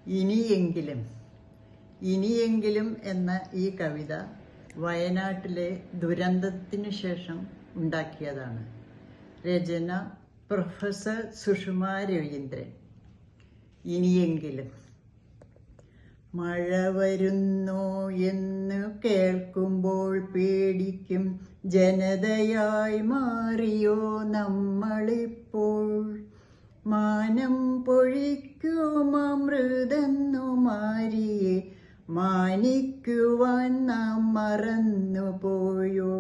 ഇനിയെങ്കിലും ഇനിയെങ്കിലും എന്ന ഈ കവിത വയനാട്ടിലെ ദുരന്തത്തിനു ശേഷം ഉണ്ടാക്കിയതാണ്. രചന പ്രൊഫസർ സുഷമ രവീന്ദ്രൻ. ഇനിയെങ്കിലും. മഴ വരുന്നോ എന്ന് കേൾക്കുമ്പോൾ പേടിക്കും ജനതയായി മാറിയോ നമ്മളിപ്പോൾ. മാനം പൊഴിക്കും അമൃതെന്നു മാരിയെ മാനിക്കുവാൻ നാം മറന്നുപോയോ.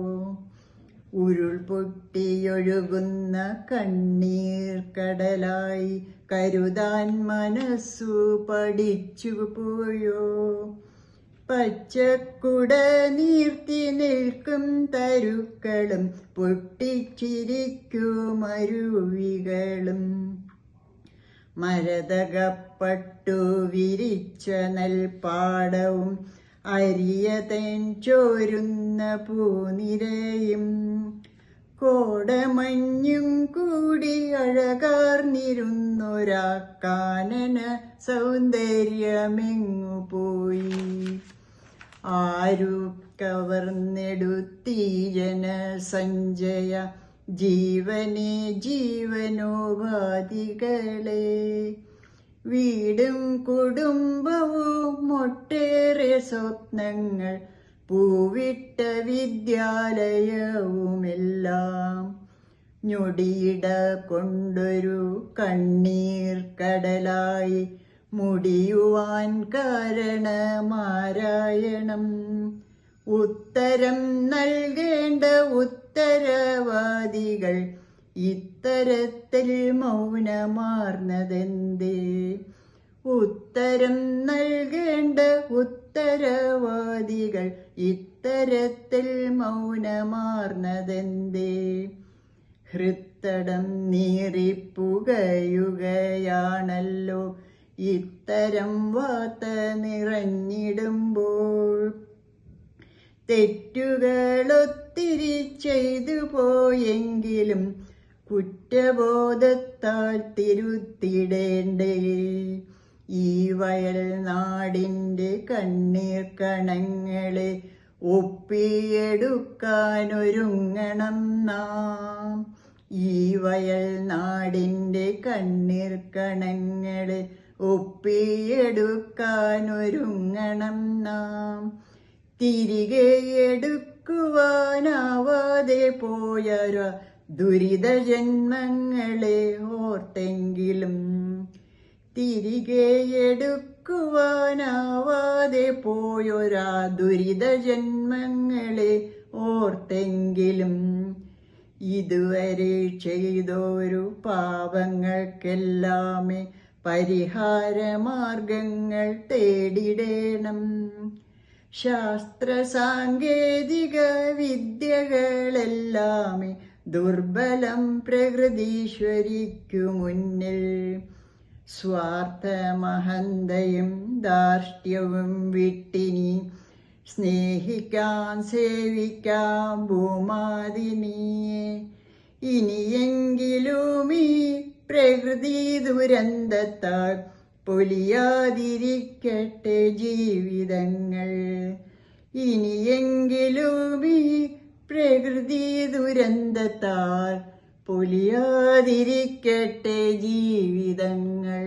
ഉരുൾപൊട്ടിയൊഴുകുന്ന കണ്ണീർ കടലായി കരുതാൻ മനസ്സു പഠിച്ചുപോയോ. പച്ചക്കുട നീർത്തി നിൽക്കും തരുക്കളും പൊട്ടിച്ചിരിക്കും അരുവികളും. മരതകപ്പട്ടു വിരിച്ച നെൽപ്പാടവും അരിയതേൻ ചോരുന്ന പൂനിരയും കോടമഞ്ഞും കൂടി അഴകാർന്നിരുന്നൊരാ കാനന സൗന്ദര്യമെങ്ങു പോയി. ആരു കവർന്നെടുത്തീ ജനസഞ്ചയ ജീവനെ ജീവനോപാധികളെ. വീടും കുടുംബവും ഒട്ടേറെ സ്വപ്നങ്ങൾ പൂവിട്ട വിദ്യാലയവുമെല്ലാം ഞൊടിയിട കൊണ്ടൊരു കണ്ണീർ കടലായി മുടിയുവാൻ കാരണമാരായണം. ഉത്തരം നൽകേണ്ട ഉത്തരവാദികൾ ഇത്തരത്തിൽ മൗനമാർന്നതെന്തേ. ഉത്തരം നൽകേണ്ട ഉത്തരവാദികൾ ഇത്തരത്തിൽ മൗനമാർന്നതെന്തേ. ഹൃത്തടം നീറിപ്പുകയുകയാണല്ലോ ഇത്തരം വാർത്ത നിറഞ്ഞിടുമ്പോൾ. തെറ്റുകളൊത്തിരി ചെയ്തു പോയെങ്കിലും കുറ്റബോധത്താൽ തിരുത്തിടേണ്ടേ. ഈ വയൽ നാടിൻ്റെ കണ്ണീർ കണങ്ങളെ ഒപ്പിയെടുക്കാനൊരുങ്ങണം നാം. ഈ വയൽ നാടിൻ്റെ കണ്ണീർ കണങ്ങളെ ഒപ്പിയെടുക്കാനൊരുങ്ങണം നാം. തിരികെ എടുക്കുവാനാവാതെ പോയൊരു ദുരിത ജന്മങ്ങളെ ഓർത്തെങ്കിലും. തിരികെ എടുക്കുവാനാവാതെ പോയൊരാ ദുരിത ജന്മങ്ങളെ ഓർത്തെങ്കിലും. ഇതുവരെ ചെയ്തൊരു പാപങ്ങൾക്കെല്ലാമേ പരിഹാരമാർഗങ്ങൾ തേടിടേണം. ശാസ്ത്ര സാങ്കേതിക വിദ്യകളെല്ലാമേ ദുർബലം പ്രകൃതീശ്വരിക്കു മുന്നിൽ. സ്വാർത്ഥമഹന്തയും ധാർഷ്ട്യവും വിട്ടിനി സ്നേഹിക്കാം സേവിക്കാം ഭൂമാതിനിയെ. ഇനിയെങ്കിലും ഈ പ്രകൃതി ദുരന്തത്താൽ പൊലിയാതിരിക്കട്ടെ ജീവിതങ്ങൾ. ഇനിയെങ്കിലും ഈ പ്രകൃതി ദുരന്തത്താൽ പൊലിയാതിരിക്കട്ടെ ജീവിതങ്ങൾ.